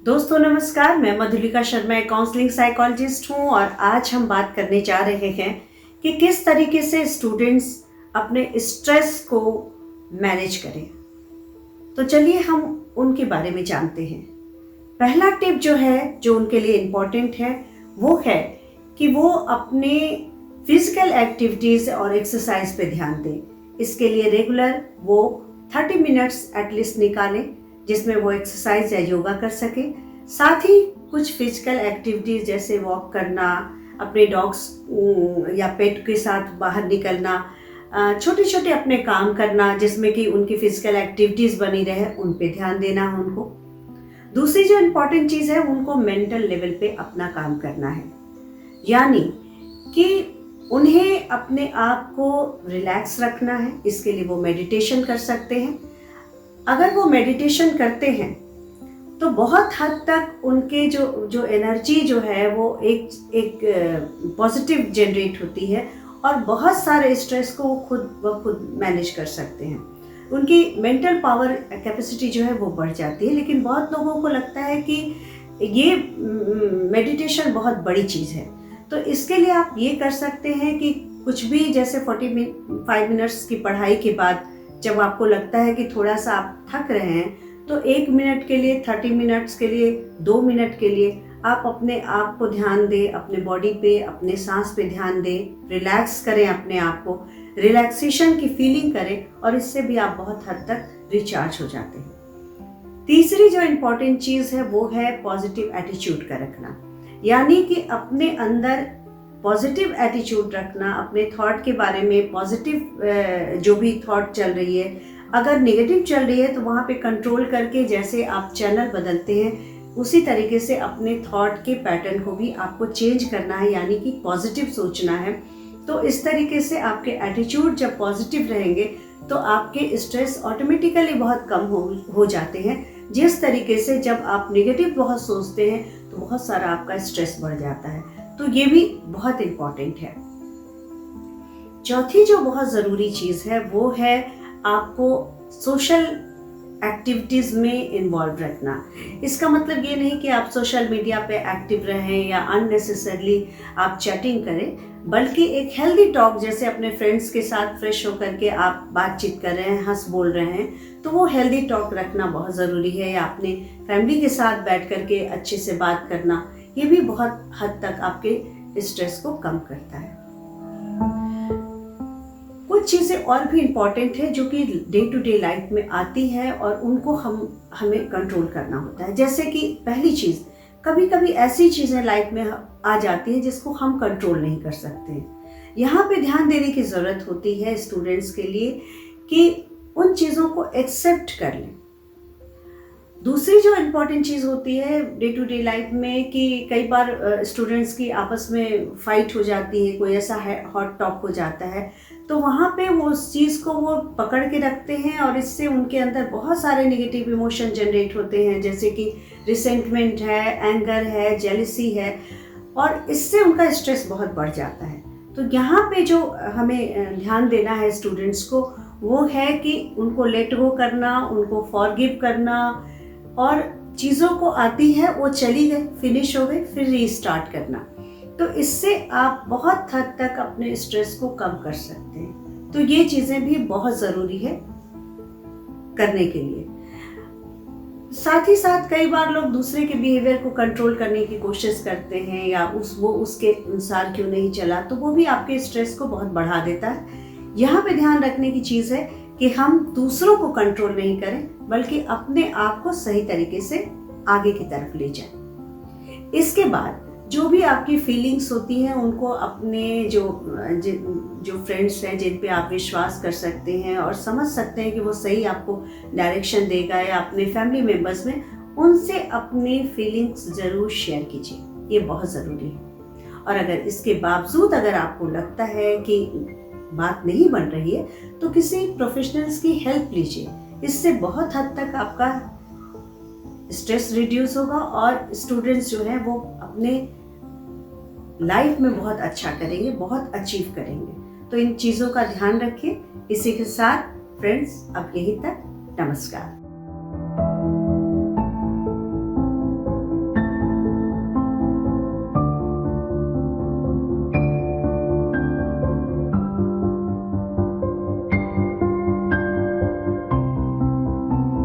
दोस्तों नमस्कार, मैं मधुलिका शर्मा एक काउंसलिंग साइकोलॉजिस्ट हूँ और आज हम बात करने जा रहे हैं कि किस तरीके से स्टूडेंट्स अपने स्ट्रेस को मैनेज करें। तो चलिए हम उनके बारे में जानते हैं। पहला टिप जो है, जो उनके लिए इम्पॉर्टेंट है, वो है कि वो अपने फिजिकल एक्टिविटीज़ और एक्सरसाइज पे ध्यान दें। इसके लिए रेगुलर वो 30 मिनट्स एटलीस्ट निकालें जिसमें वो एक्सरसाइज या योगा कर सके। साथ ही कुछ फिजिकल एक्टिविटीज जैसे वॉक करना, अपने डॉग्स या पेट के साथ बाहर निकलना, छोटे छोटे अपने काम करना जिसमें कि उनकी फिजिकल एक्टिविटीज बनी रहे, उन पे ध्यान देना है उनको। दूसरी जो इम्पोर्टेंट चीज़ है, उनको मेंटल लेवल पे अपना काम करना है, यानी कि उन्हें अपने आप को रिलैक्स रखना है। इसके लिए वो मेडिटेशन कर सकते हैं। अगर वो मेडिटेशन करते हैं तो बहुत हद तक उनके जो एनर्जी जो है वो एक पॉजिटिव जनरेट होती है और बहुत सारे स्ट्रेस को वो खुद मैनेज कर सकते हैं। उनकी मेंटल पावर कैपेसिटी जो है वो बढ़ जाती है। लेकिन बहुत लोगों को लगता है कि ये मेडिटेशन बहुत बड़ी चीज़ है, तो इसके लिए आप ये कर सकते हैं कि कुछ भी, जैसे 45 मिनट्स की पढ़ाई के बाद जब आपको लगता है कि थोड़ा सा आप थक रहे हैं, तो 1 मिनट के लिए, 30 मिनट्स के लिए, 2 मिनट के लिए आप अपने आप को ध्यान दें, अपने बॉडी पे, अपने सांस पे ध्यान दें, रिलैक्स करें अपने आप को, रिलैक्सेशन की फीलिंग करें और इससे भी आप बहुत हद तक रिचार्ज हो जाते हैं। तीसरी जो इम्पोर्टेंट चीज़ है वो है पॉजिटिव एटीट्यूड का रखना, यानी कि अपने अंदर पॉजिटिव एटीट्यूड रखना, अपने थॉट के बारे में पॉजिटिव जो भी थॉट चल रही है, अगर नेगेटिव चल रही है तो वहाँ पे कंट्रोल करके, जैसे आप चैनल बदलते हैं उसी तरीके से अपने थॉट के पैटर्न को भी आपको चेंज करना है, यानी कि पॉजिटिव सोचना है। तो इस तरीके से आपके एटीट्यूड जब पॉजिटिव रहेंगे तो आपके स्ट्रेस ऑटोमेटिकली बहुत कम हो जाते हैं। जिस तरीके से जब आप नेगेटिव बहुत सोचते हैं तो बहुत सारा आपका स्ट्रेस बढ़ जाता है। तो ये भी बहुत इम्पॉर्टेंट है। चौथी जो बहुत ज़रूरी चीज़ है वो है आपको सोशल एक्टिविटीज़ में इन्वॉल्व रखना। इसका मतलब ये नहीं कि आप सोशल मीडिया पे एक्टिव रहें या अननेसेसरली आप चैटिंग करें, बल्कि एक हेल्दी टॉक, जैसे अपने फ्रेंड्स के साथ फ्रेश होकर के आप बातचीत कर रहे हैं, हंस बोल रहे हैं, तो वो हेल्दी टॉक रखना बहुत ज़रूरी है। या अपने फैमिली के साथ बैठ करके अच्छे से बात करना, ये भी बहुत हद तक आपके स्ट्रेस को कम करता है। कुछ चीज़ें और भी इम्पॉर्टेंट है जो कि डे टू डे लाइफ में आती है और उनको हमें कंट्रोल करना होता है। जैसे कि पहली चीज़, कभी कभी ऐसी चीज़ें लाइफ में आ जाती हैं जिसको हम कंट्रोल नहीं कर सकते हैं। यहाँ पे ध्यान देने की ज़रूरत होती है स्टूडेंट्स के लिए कि उन चीज़ों को एक्सेप्ट कर लें। दूसरी जो इम्पॉर्टेंट चीज़ होती है डे टू डे लाइफ में कि कई बार स्टूडेंट्स की आपस में फाइट हो जाती है, कोई ऐसा हॉट टॉक हो जाता है, तो वहाँ पे वो उस चीज़ को वो पकड़ के रखते हैं और इससे उनके अंदर बहुत सारे नेगेटिव इमोशन जनरेट होते हैं, जैसे कि रिसेंटमेंट है, एंगर है, जेलसी है, और इससे उनका स्ट्रेस बहुत बढ़ जाता है। तो यहाँ पे जो हमें ध्यान देना है स्टूडेंट्स को, वो है कि उनको लेट गो करना, उनको फॉरगिव करना, और चीज़ों को आती है वो चली गई, फिनिश हो गई, फिर रीस्टार्ट करना। तो इससे आप बहुत हद तक अपने स्ट्रेस को कम कर सकते हैं। तो ये चीज़ें भी बहुत ज़रूरी है करने के लिए। साथ ही साथ कई बार लोग दूसरे के बिहेवियर को कंट्रोल करने की कोशिश करते हैं या वो उसके अनुसार क्यों नहीं चला, तो वो भी आपके स्ट्रेस को बहुत बढ़ा देता है। यहाँ पे ध्यान रखने की चीज़ है कि हम दूसरों को कंट्रोल नहीं करें, बल्कि अपने आप को सही तरीके से आगे की तरफ ले जाएं। इसके बाद जो भी आपकी फीलिंग्स होती हैं उनको अपने जो फ्रेंड्स हैं जिन पे आप विश्वास कर सकते हैं और समझ सकते हैं कि वो सही आपको डायरेक्शन देगा, या अपने फैमिली मेम्बर्स में, उनसे अपनी फीलिंग्स ज़रूर शेयर कीजिए। ये बहुत ज़रूरी है। और अगर इसके बावजूद अगर आपको लगता है कि बात नहीं बन रही है, तो किसी प्रोफेशनल्स की हेल्प लीजिए। इससे बहुत हद तक आपका स्ट्रेस रिड्यूस होगा और स्टूडेंट्स जो है वो अपने लाइफ में बहुत अच्छा करेंगे, बहुत अचीव करेंगे। तो इन चीज़ों का ध्यान रखिए। इसी के साथ फ्रेंड्स, अब यहीं तक, नमस्कार।